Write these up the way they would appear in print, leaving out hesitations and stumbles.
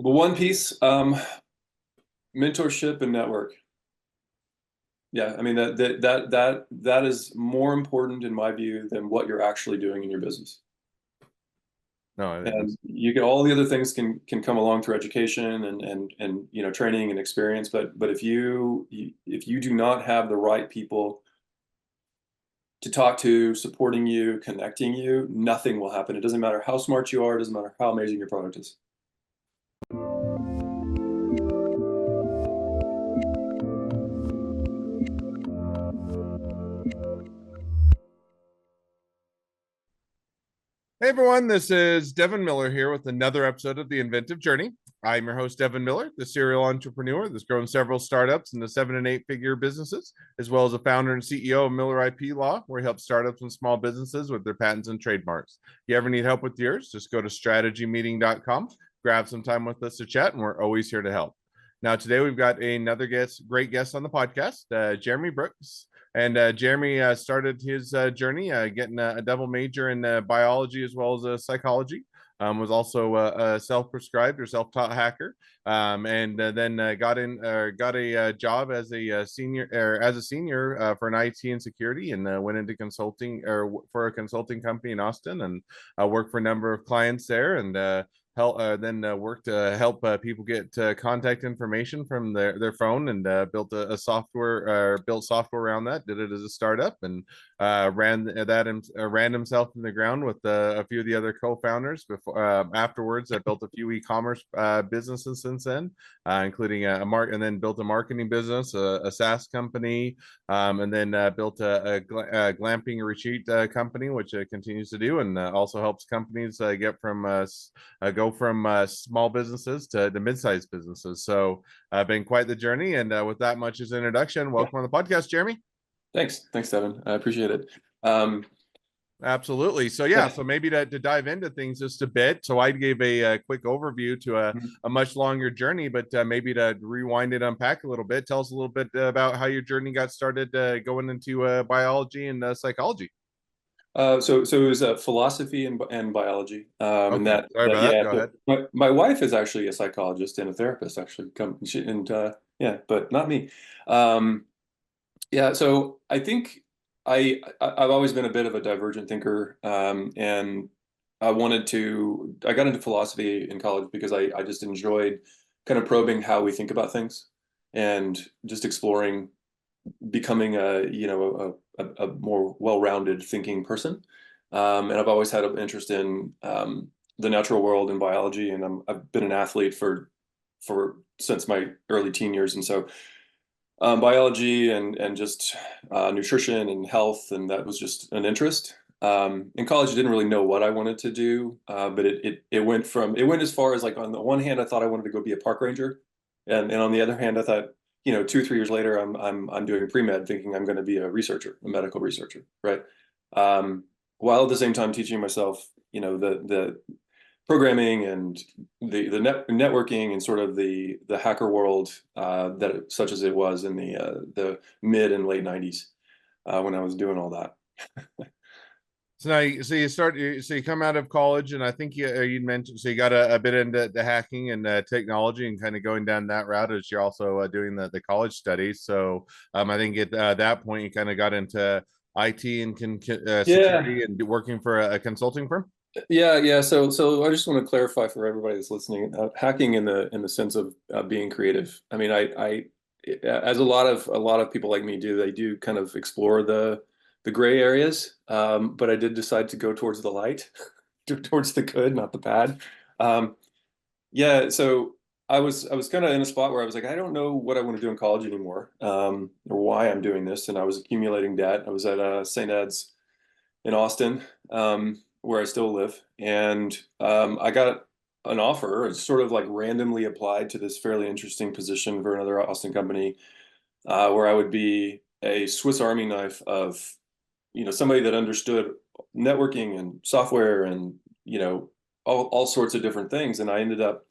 The one piece, mentorship and network. Yeah, I mean that is more important in my view than what you're actually doing in your business. No, And you get all the other things can come along through education and training and experience, but if you do not have the right people to talk to, supporting you, connecting you, nothing will happen. It doesn't matter how smart you are, it doesn't matter how amazing your product is. hey everyone, this is Devin Miller here with another episode of The Inventive Journey. I'm your host, Devin Miller, the serial entrepreneur that's grown several startups into 7 and 8 figure businesses, as well as a founder and CEO of Miller IP Law, where he helps startups and small businesses with their patents and trademarks. If you ever need help with yours, just go to strategymeeting.com, grab some time with us to chat, and we're always here to help. Now, today we've got another great guest on the podcast, Jeremy Brooks. And Jeremy started his journey getting a double major in biology as well as psychology. Was also a self-prescribed or self-taught hacker, and then got a job as a senior for an IT and security, and went into consulting or for a consulting company in Austin, and worked for a number of clients there, and then worked to help people get contact information from their phone, and built a software built software around that. Did it as a startup, and ran himself in the ground with a few of the other co-founders. Before afterwards, I built a few e-commerce businesses since then, including and then built a marketing business, a SaaS company, and then built a glamping retreat company, which continues to do, and also helps companies get from go from small businesses to mid-sized businesses. So been quite the journey. And with that much as introduction, welcome on the podcast, Jeremy. Thanks, Devin. I appreciate it. Absolutely. So yeah, so maybe to dive into things just a bit. So I gave a quick overview to a much longer journey, but maybe to rewind and unpack a little bit, tell us a little bit about how your journey got started going into biology and psychology. So it was philosophy and biology. And Okay, sorry about that. yeah. Go So ahead. my wife is actually a psychologist and a therapist, actually. Yeah, but not me. Um, yeah. So I think I've always been a bit of a divergent thinker, and I got into philosophy in college because I just enjoyed kind of probing how we think about things and just exploring becoming a more well-rounded thinking person. And I've always had an interest in the natural world and biology, and I've been an athlete for since my early teen years, and so biology and just nutrition and health, and that was just an interest. In college, I didn't really know what I wanted to do, but it went as far as, like, on the one hand, I thought I wanted to go be a park ranger, and on the other hand, I thought, 2 or 3 years later, I'm doing pre-med, thinking I'm going to be a researcher, a medical researcher, right? While at the same time teaching myself, the programming and the networking and sort of the hacker world, such as it was in the mid and late 90s, when I was doing all that. So now, so you come out of college, and I think you mentioned, so you got a bit into the hacking and technology, and kind of going down that route as you're also doing the college studies. So I think at that point you kind of got into IT and Yeah. security and working for a consulting firm. Yeah. So I just want to clarify for everybody that's listening, hacking in the sense of being creative. I mean, as a lot of people like me do, they do kind of explore the gray areas. But I did decide to go towards the light, towards the good, not the bad. Um, yeah. So I was kind of in a spot where I was like, I don't know what I want to do in college anymore, or why I'm doing this, and I was accumulating debt. I was at St. Ed's in Austin, where I still live, and I got an offer. It's sort of like randomly applied to this fairly interesting position for another Austin company, where I would be a Swiss Army knife of, somebody that understood networking and software and, all sorts of different things. And I ended up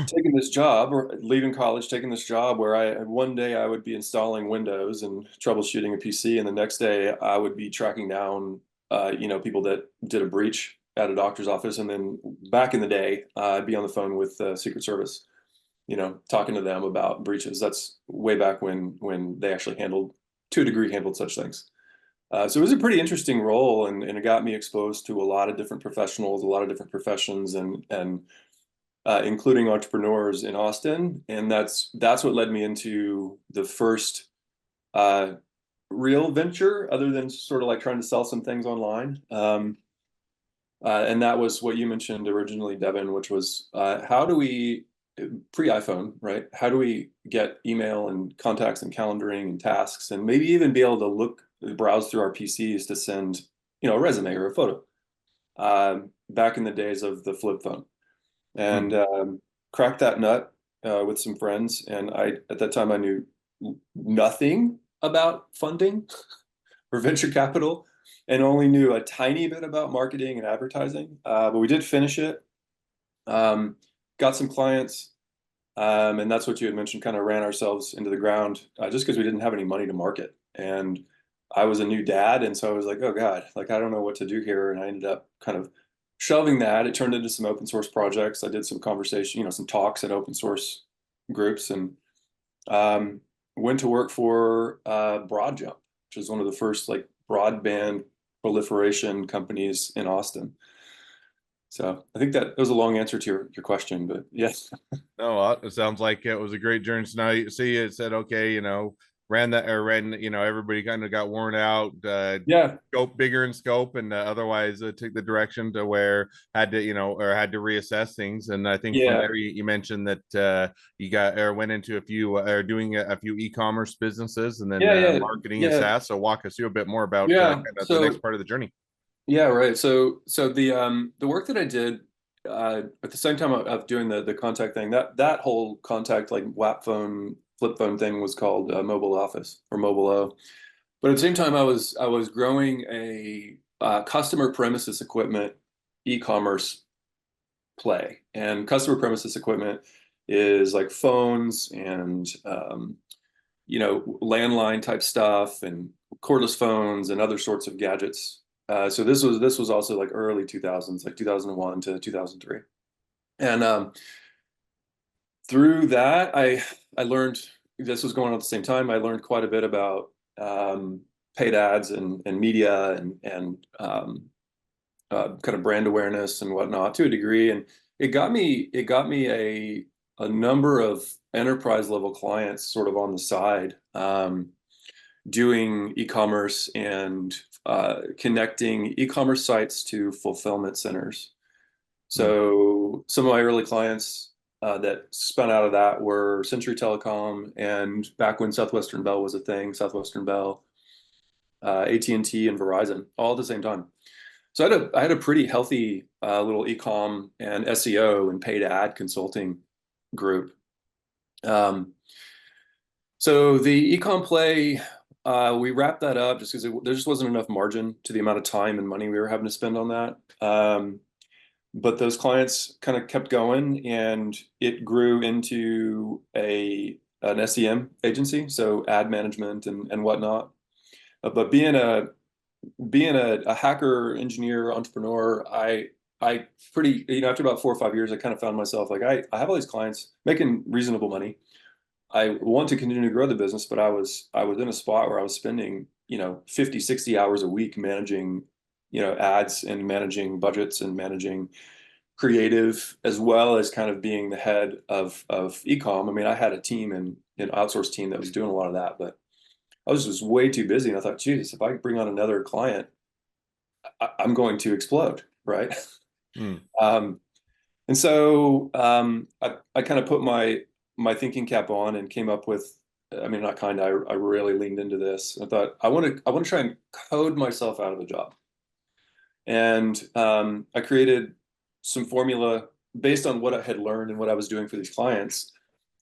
taking this job, or leaving college, taking this job where one day I would be installing Windows and troubleshooting a PC, and the next day I would be tracking down, people that did a breach, at a doctor's office, and then back in the day, I'd be on the phone with the Secret Service, talking to them about breaches. That's way back when they actually to a degree, handled such things. So it was a pretty interesting role, and it got me exposed to a lot of different professionals, a lot of different professions, and including entrepreneurs in Austin. And that's what led me into the first uh, real venture, other than sort of like trying to sell some things online. And that was what you mentioned originally, Devin, which was how do we, pre-iPhone, right? How do we get email and contacts and calendaring and tasks, and maybe even be able to browse through our PCs to send, a resume or a photo, back in the days of the flip phone. And cracked that nut with some friends. And at that time, I knew nothing about funding or venture capital, and only knew a tiny bit about marketing and advertising. But we did finish it, got some clients, and that's what you had mentioned, kind of ran ourselves into the ground just because we didn't have any money to market. And I was a new dad, and so I was like, oh God, like I don't know what to do here. And I ended up kind of shelving that. It turned into some open source projects. I did some conversation, some talks at open source groups, and went to work for Broadjump, which is one of the first like broadband proliferation companies in Austin. So I think that was a long answer to your question, but yes. No, it sounds like it was a great journey. So now you see, it said, okay, everybody kind of got worn out, Yeah. scope bigger in scope, and otherwise took the direction to where had to, or had to reassess things. And I think from Yeah. there, you mentioned that you got or went into a few or doing a few e-commerce businesses, and then Yeah. Yeah. marketing and Yeah. SaaS. So walk us through a bit more about Yeah. kind of the next part of the journey. Yeah, right. So the work that I did at the same time of doing the contact thing, that whole contact like WAP phone, flip phone thing was called Mobile Office or Mobile O. But at the same time, I was growing a customer premises equipment e-commerce play, and customer premises equipment is like phones and landline type stuff and cordless phones and other sorts of gadgets. So this was also like early 2000s, like 2001 to 2003. And through that, I learned, this was going on at the same time. I learned quite a bit about paid ads and media and kind of brand awareness and whatnot to a degree. And it got me a number of enterprise level clients sort of on the side, doing e-commerce and connecting e-commerce sites to fulfillment centers. So some of my early clients that spun out of that were Century Telecom, and back when Southwestern Bell was a thing, Southwestern Bell, AT&T, and Verizon, all at the same time. So I had a pretty healthy little e-com and SEO and paid ad consulting group. So the e-com play, we wrapped that up just because there just wasn't enough margin to the amount of time and money we were having to spend on that. But those clients kind of kept going, and it grew into an SEM agency, so ad management and whatnot. But being a hacker, engineer, entrepreneur, I pretty, after about 4 or 5 years, I kind of found myself like I have all these clients making reasonable money. I want to continue to grow the business, but I was in a spot where I was spending, 50, 60 hours a week managing, ads and managing budgets and managing creative, as well as kind of being the head of ecom. I mean, I had a team and an outsourced team that was doing a lot of that, but I was just way too busy. And I thought, Jesus, if I bring on another client, I'm going to explode, right? Mm. And so I kind of put my thinking cap on and came up with, I mean, not kind of, I really leaned into this. I thought I want to try and code myself out of a job. And I created some formula based on what I had learned and what I was doing for these clients,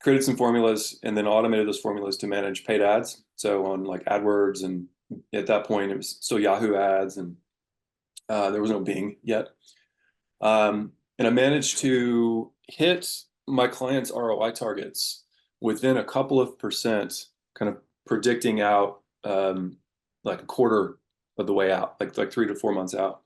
created some formulas and then automated those formulas to manage paid ads. So on like AdWords, and at that point it was still Yahoo ads, and there was no Bing yet. And I managed to hit my clients' ROI targets within a couple of percent, kind of predicting out like a quarter of the way out, like 3 to 4 months out.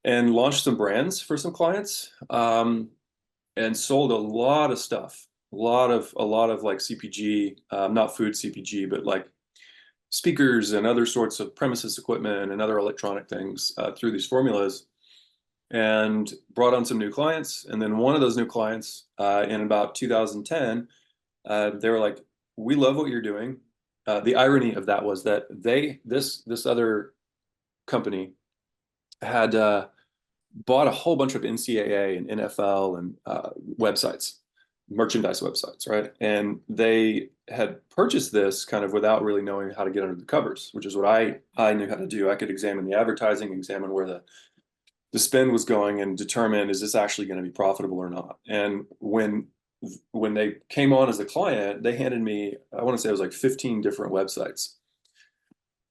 and launched some brands for some clients, and sold a lot of stuff, a lot of like CPG, not food CPG, but like speakers and other sorts of premises equipment and other electronic things through these formulas, and brought on some new clients. And then one of those new clients in about 2010, they were like, "We love what you're doing." The irony of that was that this other company had bought a whole bunch of NCAA and NFL and websites, merchandise websites, right? And they had purchased this kind of without really knowing how to get under the covers, which is what I knew how to do. I could examine the advertising, examine where the spend was going, and determine, is this actually going to be profitable or not? And when they came on as a client, they handed me, I want to say it was like 15 different websites,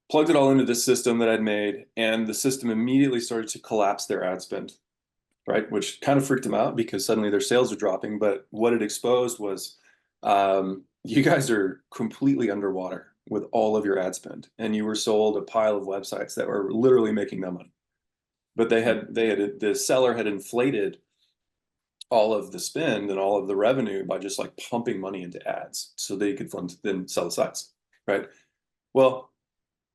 plugged it all into this system that I'd made, and the system immediately started to collapse their ad spend, right? Which kind of freaked them out because suddenly their sales are dropping. But what it exposed was, you guys are completely underwater with all of your ad spend, and you were sold a pile of websites that were literally making no money. But the seller had inflated all of the spend and all of the revenue by just like pumping money into ads so they could then sell the sites, right? Well,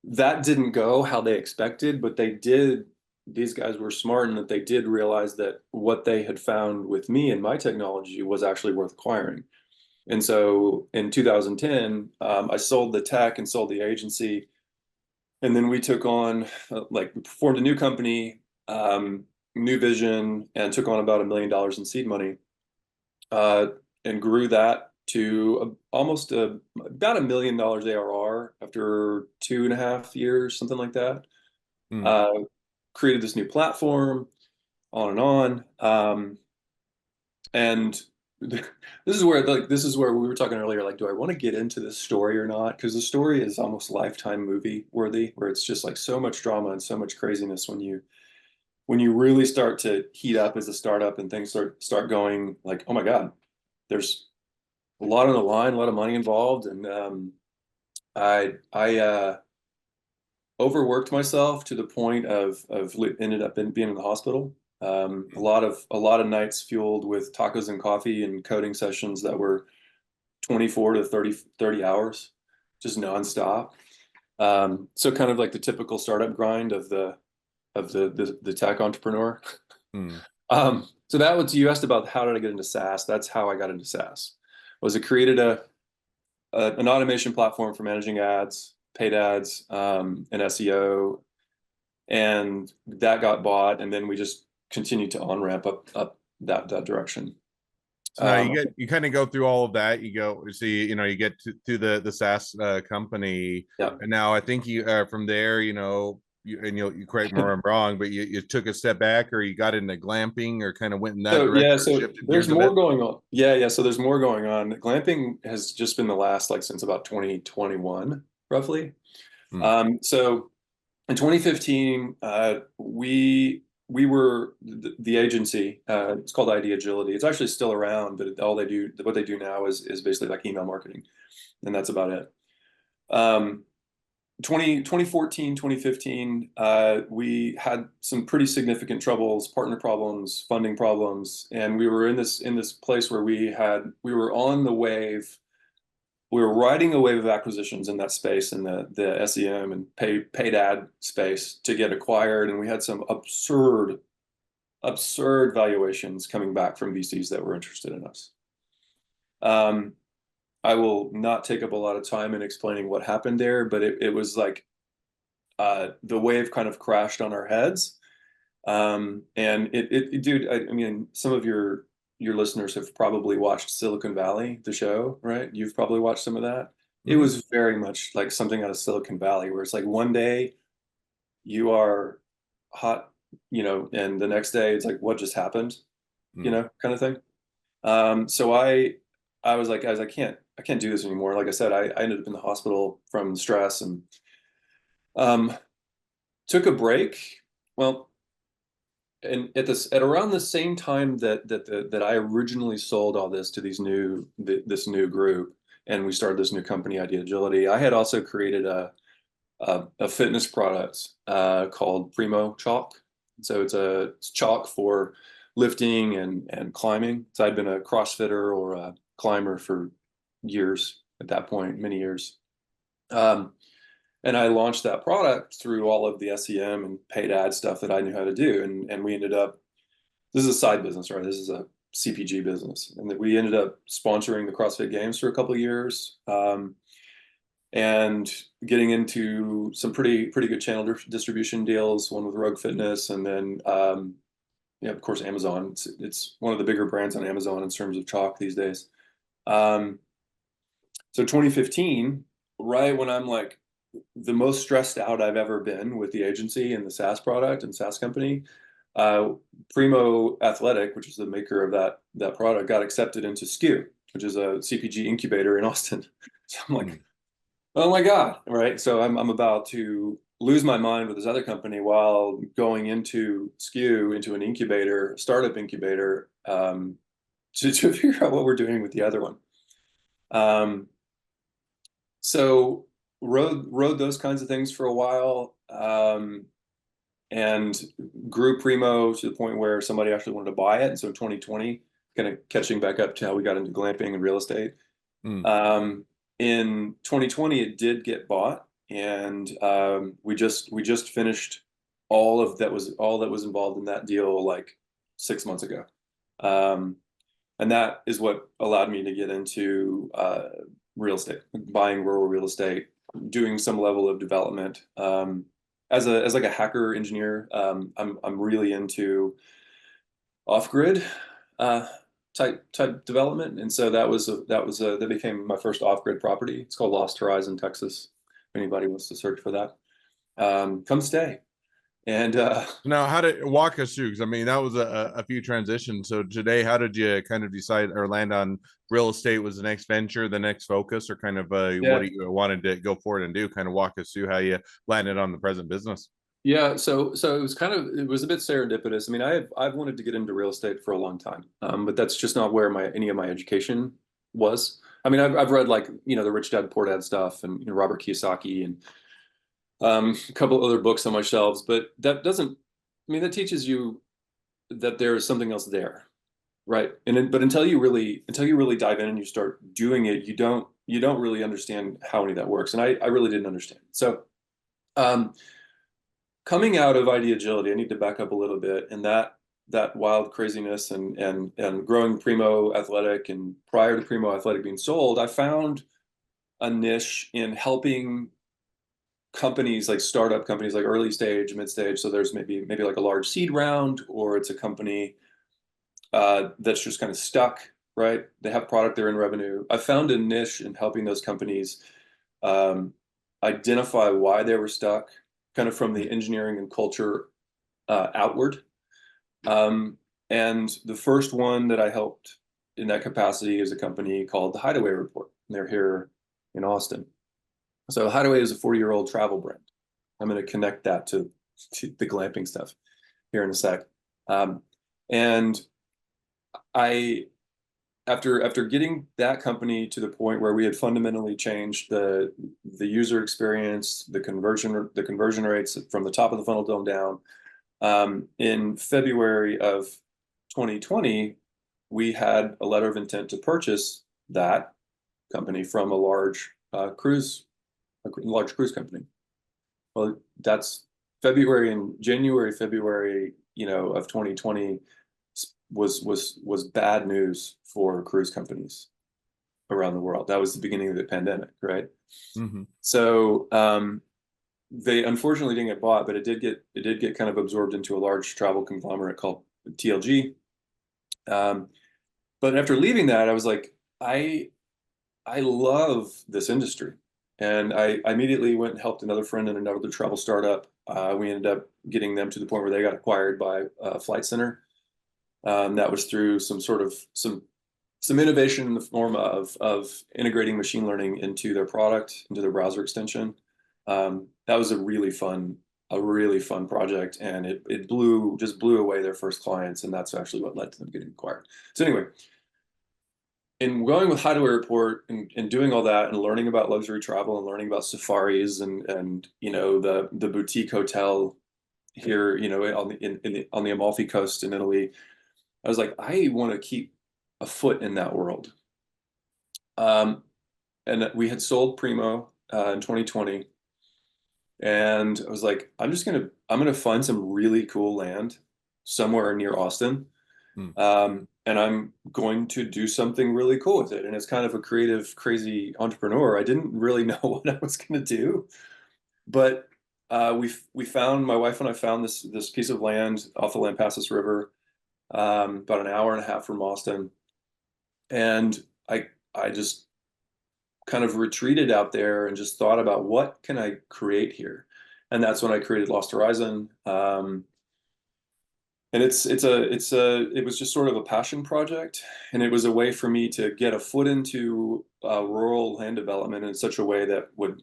that didn't go how they expected, but they did. These guys were smart in that they did realize that what they had found with me and my technology was actually worth acquiring. And so in 2010, I sold the tech and sold the agency. And then we took on, we formed a new company, new vision, and took on about $1 million in seed money, and grew that to almost about $1 million ARR after 2.5 years, something like that. Mm. Created this new platform, on and on. And this is where we were talking earlier, like, do I want to get into this story or not? Because the story is almost Lifetime movie worthy, where it's just like so much drama and so much craziness when you really start to heat up as a startup and things start going like, oh my God, there's a lot on the line, a lot of money involved. And I overworked myself to the point of ended up being in the hospital. A lot of nights fueled with tacos and coffee and coding sessions that were 24 to 30 hours, just nonstop. So kind of like the typical startup grind of the tech entrepreneur. Mm. So that was, you asked about how did I get into SaaS. That's how I got into SaaS. Was it created an automation platform for managing ads, paid ads, and SEO, and that got bought, and then we just continued to on ramp up that direction. So now you kind of go through all of that. You go see, you get to the SaaS company, Yeah. and now I think you from there, you correct me if I'm wrong, but you took a step back, or you got into glamping, or kind of went in that direction. Yeah, so Shifted there's gears a more bit. going on. Yeah. So there's more going on. Glamping has just been the last, like, since about 2021, roughly. Hmm. So in 2015, we were the agency. It's called ID Agility. It's actually still around, but what they do now is basically like email marketing, and that's about it. 2014, 2015, we had some pretty significant troubles, partner problems, funding problems, and we were in this place where we were on the wave. We were riding a wave of acquisitions in that space, in the SEM and paid ad space, to get acquired, and we had some absurd valuations coming back from VCs that were interested in us. I will not take up a lot of time in explaining what happened there, but it was like the wave kind of crashed on our heads. And dude, I mean, some of your listeners have probably watched Silicon Valley, the show, right? You've probably watched some of that. It Mm-hmm. was very much like something out of Silicon Valley, where it's like one day you are hot, and the next day it's like, what just happened, kind of thing. So I was like, guys, I can't do this anymore. Like I said, I ended up in the hospital from stress, and took a break. Well, and at around the same time that I originally sold all this to this new group, and we started this new company, ID Agility, I had also created a fitness product called Primo Chalk. So it's chalk for lifting and climbing. So I'd been a CrossFitter or a climber for years at that point, many years. Um, and I launched that product through all of the SEM and paid ad stuff that I knew how to do. And we ended up, this is a side business, right? This is a CPG business. And that we ended up sponsoring the CrossFit Games for a couple of years. And getting into some pretty good channel distribution deals, one with Rogue Fitness, and then yeah, of course, Amazon. It's one of the bigger brands on Amazon in terms of chalk these days. Um, so 2015, right when I'm like the most stressed out I've ever been with the agency and the SaaS product and SaaS company, uh, Primo Athletic, which is the maker of that product, got accepted into SKU, which is a CPG incubator in Austin. So I'm like, oh my God, right? So I'm about to lose my mind with this other company while going into SKU, into an incubator, startup incubator, to figure out what we're doing with the other one. So rode those kinds of things for a while, and grew Primo to the point where somebody actually wanted to buy it. And so in 2020, kind of catching back up to how we got into glamping and real estate. In 2020, it did get bought, and we just finished all that was involved in that deal like 6 months ago. And that is what allowed me to get into real estate, buying rural real estate, doing some level of development. As like a hacker engineer, I'm really into off-grid type development, and so that became my first off-grid property. It's called Lost Horizon, Texas. If anybody wants to search for that, come stay. And Now, how did walk us through? Because I mean, that was a few transitions. So today, how did you kind of decide or land on real estate was the next venture, the next focus, or kind of yeah, what you wanted to go forward and do? Kind of walk us through how you landed on the present business. yeah. So it was a bit serendipitous. I mean, I've wanted to get into real estate for a long time, but that's just not where any of my education was. I mean, I've read like the Rich Dad Poor Dad stuff and Robert Kiyosaki and a couple other books on my shelves, but that doesn't. I mean, that teaches you that there is something else there, right? But until you really dive in and you start doing it, you don't really understand how any of that works. And I really didn't understand. So um, coming out of ID Agility, I need to back up a little bit, and that wild craziness and growing Primo Athletic, and prior to Primo Athletic being sold, I found a niche in helping companies, like startup companies, like early stage, mid stage. So there's maybe like a large seed round, or it's a company that's just kind of stuck, right? They have product, they're in revenue. I found a niche in helping those companies um, identify why they were stuck, kind of from the engineering and culture outward. And the first one that I helped in that capacity is a company called the Hideaway Report. They're here in Austin. So Hideaway is a 40-year-old travel brand. I'm going to connect that to the glamping stuff here in a sec. And I, after getting that company to the point where we had fundamentally changed the user experience, the conversion rates from the top of the funnel down, in February of 2020, we had a letter of intent to purchase that company from a large cruise company. Well, that's February and January, February, of 2020 was bad news for cruise companies around the world. That was the beginning of the pandemic, right? Mm-hmm. So they unfortunately didn't get bought, but it did get kind of absorbed into a large travel conglomerate called TLG. But after leaving that, I was like, I love this industry. And I immediately went and helped another friend in another travel startup. We ended up getting them to the point where they got acquired by Flight Center. That was through some innovation in the form of integrating machine learning into their product, into their browser extension. That was a really fun project, and it blew away their first clients, and that's actually what led to them getting acquired. So anyway, in going with Hideaway Report and doing all that and learning about luxury travel and learning about safaris and the boutique hotel here, on the Amalfi Coast in Italy. I was like, I want to keep a foot in that world. Um, and we had sold Primo in 2020, and I was like, I'm gonna find some really cool land somewhere near Austin, Hmm. and I'm going to do something really cool with it. And it's kind of a creative, crazy entrepreneur. I didn't really know what I was going to do, but we found, my wife and I found this piece of land off the Lampasas River, about an hour and a half from Austin, and I just kind of retreated out there and just thought about what can I create here, and that's when I created Lost Horizon. And it was just sort of a passion project, and it was a way for me to get a foot into rural land development in such a way that would,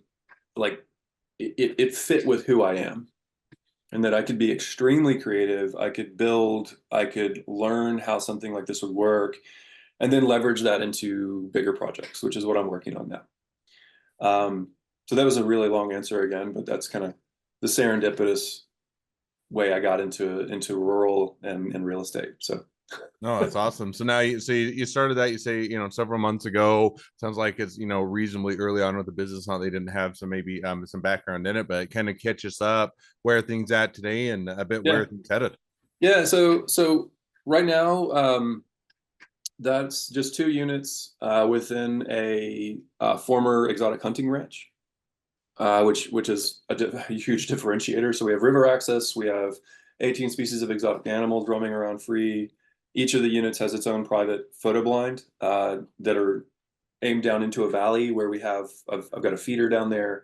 like, it fit with who I am, and that I could be extremely creative. I could build, I could learn how something like this would work, and then leverage that into bigger projects, which is what I'm working on now. So that was a really long answer again, but that's kind of the serendipitous way I got into rural and real estate. So No, that's awesome. So now you started that, you say, several months ago. Sounds like it's, reasonably early on with the business. Not they didn't have some maybe some background in it, but kind of catch us up where things at today and a bit yeah, where things headed. yeah. So right now, that's just 2 units within a former exotic hunting ranch, which is a huge differentiator. So we have river access. We have 18 species of exotic animals roaming around free. Each of the units has its own private photo blind that are aimed down into a valley where I've got a feeder down there.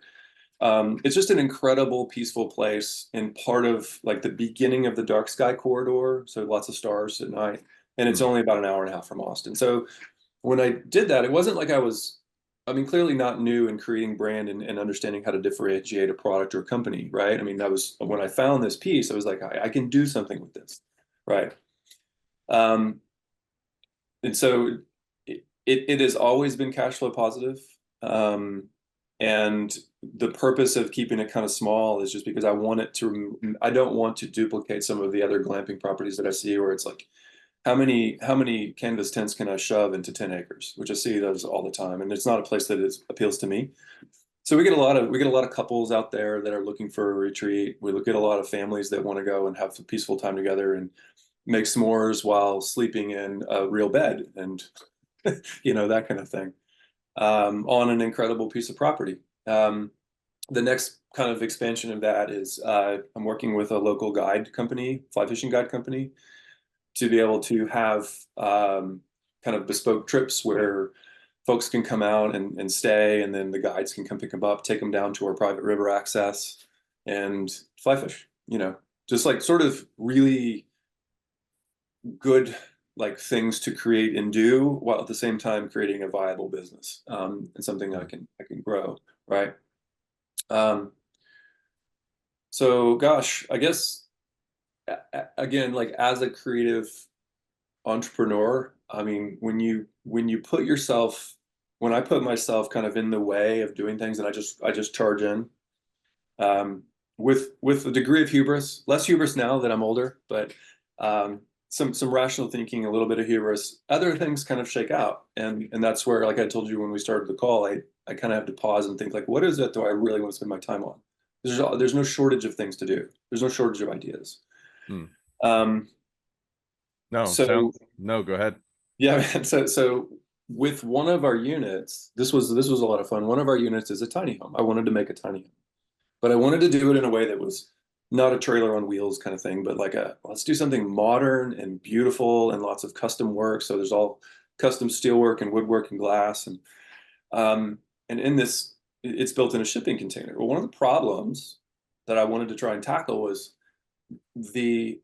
It's just an incredible, peaceful place in part of like the beginning of the dark sky corridor. So lots of stars at night. And it's Hmm. only about an hour and a half from Austin. So when I did that, it wasn't like I mean, clearly not new in creating brand and understanding how to differentiate a product or a company, right? I mean, that was when I found this piece, I was like, I can do something with this, right? Um, and so it has always been cash flow positive. Um, and the purpose of keeping it kind of small is just because I don't want to duplicate some of the other glamping properties that I see where it's like, how many canvas tents can I shove into 10 acres, which I see those all the time. And it's not a place that appeals to me. So we get a lot of couples out there that are looking for a retreat. We look at a lot of families that want to go and have a peaceful time together and make s'mores while sleeping in a real bed and that kind of thing, on an incredible piece of property. The next kind of expansion of that is I'm working with a local guide company, fly fishing guide company, to be able to have kind of bespoke trips where folks can come out and stay, and then the guides can come pick them up, take them down to our private river access, and fly fish. Just like sort of really good like things to create and do while at the same time creating a viable business, and something I can grow, right? Um, so gosh, I guess again, like as a creative entrepreneur, I mean, when you put yourself, when I put myself kind of in the way of doing things, and I just charge in, um, with a degree of hubris, less hubris now that I'm older, but some rational thinking, a little bit of hubris, other things kind of shake out, and that's where, like I told you when we started the call, I kind of have to pause and think like, what is it do I really want to spend my time on? There's no shortage of things to do. There's no shortage of ideas. Hmm. Um, No, so no, go ahead. Yeah, man. So with one of our units, this was a lot of fun. One of our units is a tiny home. I wanted to make a tiny home, but I wanted to do it in a way that was not a trailer on wheels kind of thing, but like let's do something modern and beautiful and lots of custom work. So there's all custom steelwork and woodwork and glass, um and in this, it's built in a shipping container. Well, one of the problems that I wanted to try and tackle was the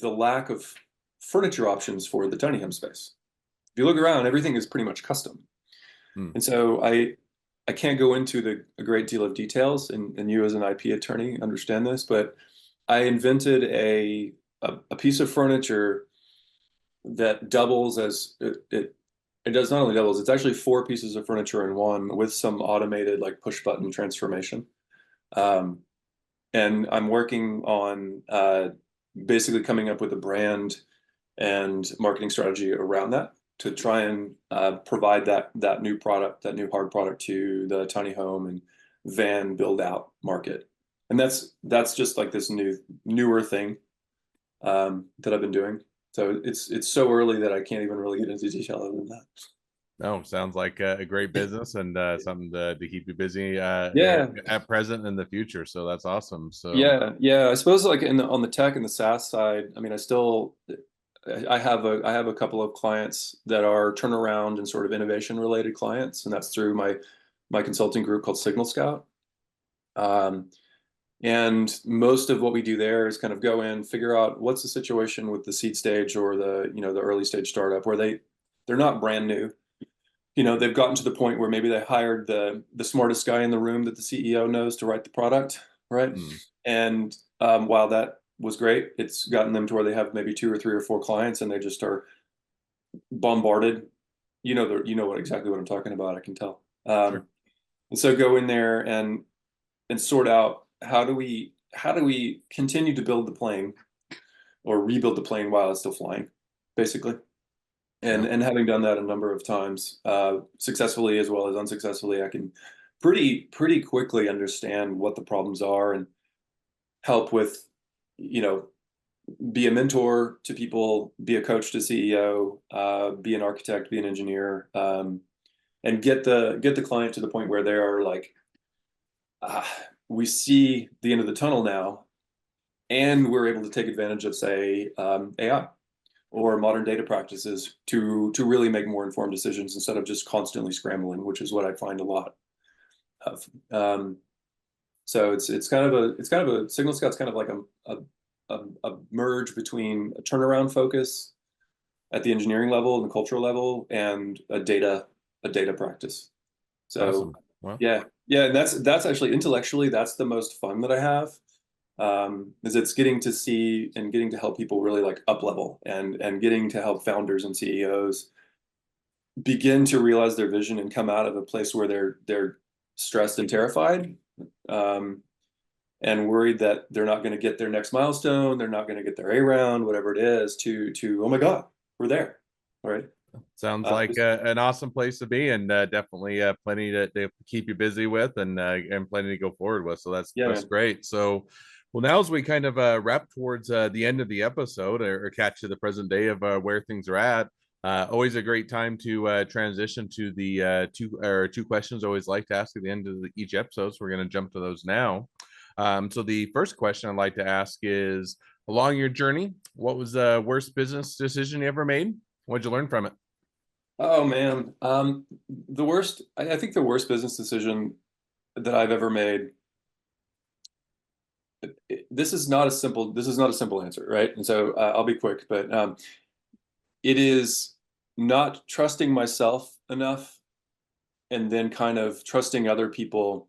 the lack of furniture options for the tiny home space. If you look around, everything is pretty much custom. Hmm. And so I can't go into a great deal of details, and you as an IP attorney understand this, but I invented a piece of furniture that doubles as it does not only doubles, it's actually four pieces of furniture in one with some automated like push button transformation. Um, and I'm working on basically coming up with a brand and marketing strategy around that to try and provide that new product, that new hard product to the tiny home and van build out market. And that's just like this newer thing that I've been doing. So it's so early that I can't even really get into detail other than that. No, sounds like a great business and something to keep you busy Yeah, at present and in the future. So that's awesome. So yeah. I suppose like on the tech and the SaaS side, I mean, I have a couple of clients that are turnaround and sort of innovation related clients, and that's through my consulting group called Signal Scout. Um, and most of what we do there is kind of go in, figure out what's the situation with the seed stage or the early stage startup where they're not brand new. They've gotten to the point where maybe they hired the smartest guy in the room that the CEO knows to write the product, right? mm, And while that was great, it's gotten them to where they have maybe two or three or four clients, and they just are bombarded. Exactly what I'm talking about. I can tell. sure. And so go in there and sort out how do we continue to build the plane or rebuild the plane while it's still flying, basically. And Yeah. and having done that a number of times, successfully as well as unsuccessfully, I can pretty quickly understand what the problems are and help with, you know, be a mentor to people, be a coach to CEO, be an architect, be an engineer, and get the client to the point where they are like, ah, we see the end of the tunnel now, and we're able to take advantage of, say, AI or modern data practices to really make more informed decisions instead of just constantly scrambling, which is what I find a lot of. So it's kind of a Signal Scout's kind of like a merge between a turnaround focus at the engineering level and the cultural level and a data practice. So Awesome. Well, yeah, and that's actually intellectually that's the most fun that I have. Is it's getting to see and getting to help people really like up level and getting to help founders and CEOs begin to realize their vision and come out of a place where they're stressed and terrified, um, and worried that they're not going to get their next milestone, they're not going to get their A round, whatever it is, to oh my God, we're there. All right. sounds like an awesome place to be, and definitely plenty to keep you busy with, and plenty to go forward with. So Yeah, that's man. great. So, well, now as we kind of wrap towards the end of the episode, or catch to the present day of where things are at, always a great time to transition to the two questions I always like to ask at the end of each episode. So we're going to jump to those now. So the first question I'd like to ask is, along your journey, what was the worst business decision you ever made? What'd you learn from it? Oh man, the worst. I think the worst business decision that I've ever made. This is not a simple answer, right? And so I'll be quick, but it is not trusting myself enough, and then kind of trusting other people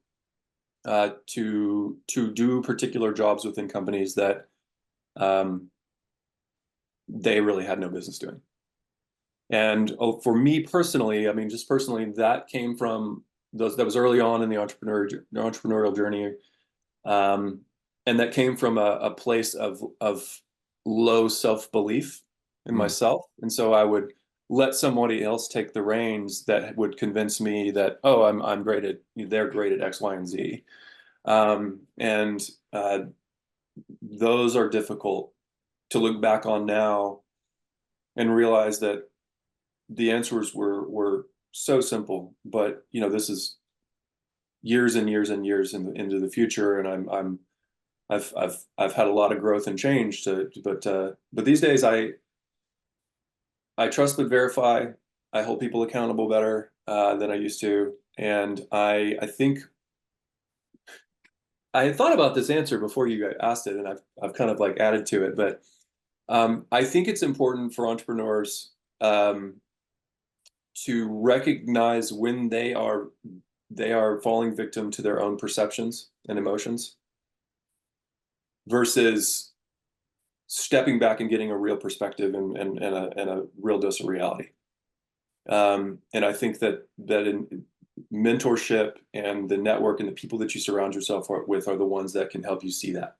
to do particular jobs within companies that um, they really had no business doing. And for me personally, I mean, just personally, that came from those. That was early on in the entrepreneurial journey, um, and that came from a place of low self belief in Mm, myself. And so I would let somebody else take the reins that would convince me that, oh, I'm great at they're great at X, Y, and Z. And those are difficult to look back on now and realize that the answers were so simple, but this is years and years and years into the future, and I've had a lot of growth and change but these days I trust but verify. I hold people accountable better than I used to, and I think I had thought about this answer before you asked it, and I've kind of like added to it, but I think it's important for entrepreneurs to recognize when they are falling victim to their own perceptions and emotions versus stepping back and getting a real perspective and a real dose of reality. And I think that mentorship and the network and the people that you surround yourself with are the ones that can help you see that.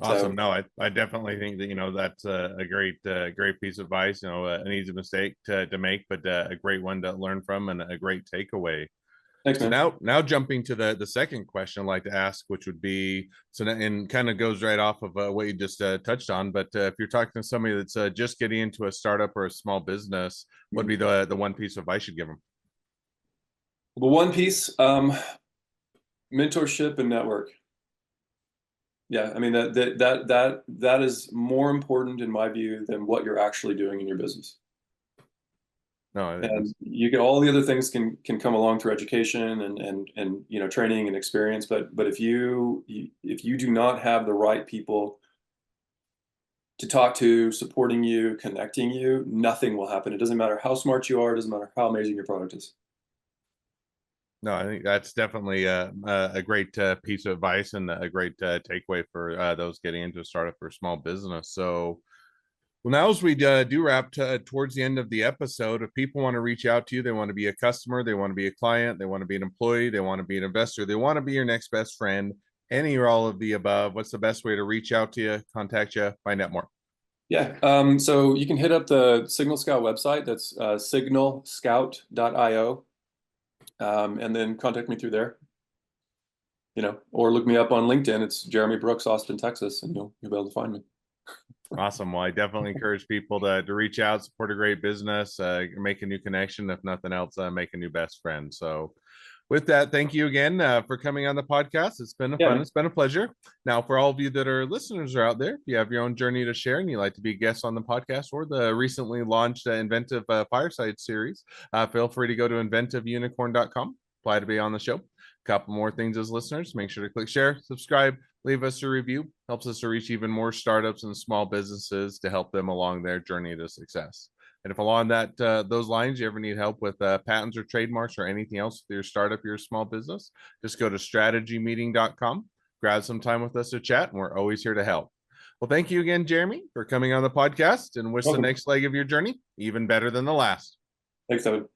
Awesome. So No, I definitely think that, that's a great piece of advice, an easy mistake to make, but a great one to learn from and a great takeaway. thanks, So man. now jumping to the second question I'd like to ask, which would be, and kind of goes right off of what you just touched on, but if you're talking to somebody that's just getting into a startup or a small business, what would be the one piece of advice you'd give them? The one piece, mentorship and network. Yeah, I mean that is more important in my view than what you're actually doing in your business. No, And you get all the other things can come along through education and training and experience, but if you do not have the right people to talk to, supporting you, connecting you, nothing will happen. It doesn't matter how smart you are. It doesn't matter how amazing your product is. no, I think that's definitely a great piece of advice and a great takeaway for those getting into a startup or small business. So, well, now as we do wrap towards the end of the episode, if people want to reach out to you, they want to be a customer, they want to be a client, they want to be an employee, they want to be an investor, they want to be your next best friend, any or all of the above, what's the best way to reach out to you, contact you, find out more? Yeah. So you can hit up the Signal Scout website. That's signalscout.io. And then contact me through there, or look me up on LinkedIn. It's Jeremy Brooks, Austin, Texas, and you'll be able to find me. Awesome. Well, I definitely encourage people to reach out, support a great business, make a new connection. If nothing else, make a new best friend. So with that, thank you again for coming on the podcast. It's been Yeah, fun. man. It's been a pleasure. Now, for all of you that are listeners are out there, if you have your own journey to share and you'd like to be a guest on the podcast or the recently launched Inventive Fireside series, feel free to go to inventiveunicorn.com, apply to be on the show. A couple more things as listeners, make sure to click share, subscribe, leave us a review. Helps us to reach even more startups and small businesses to help them along their journey to success. And if along those lines you ever need help with patents or trademarks or anything else with your startup, your small business, just go to strategymeeting.com, grab some time with us to chat, and we're always here to help. Well, thank you again, Jeremy, for coming on the podcast, and wish the Welcome. next leg of your journey even better than the last. Thanks, Evan.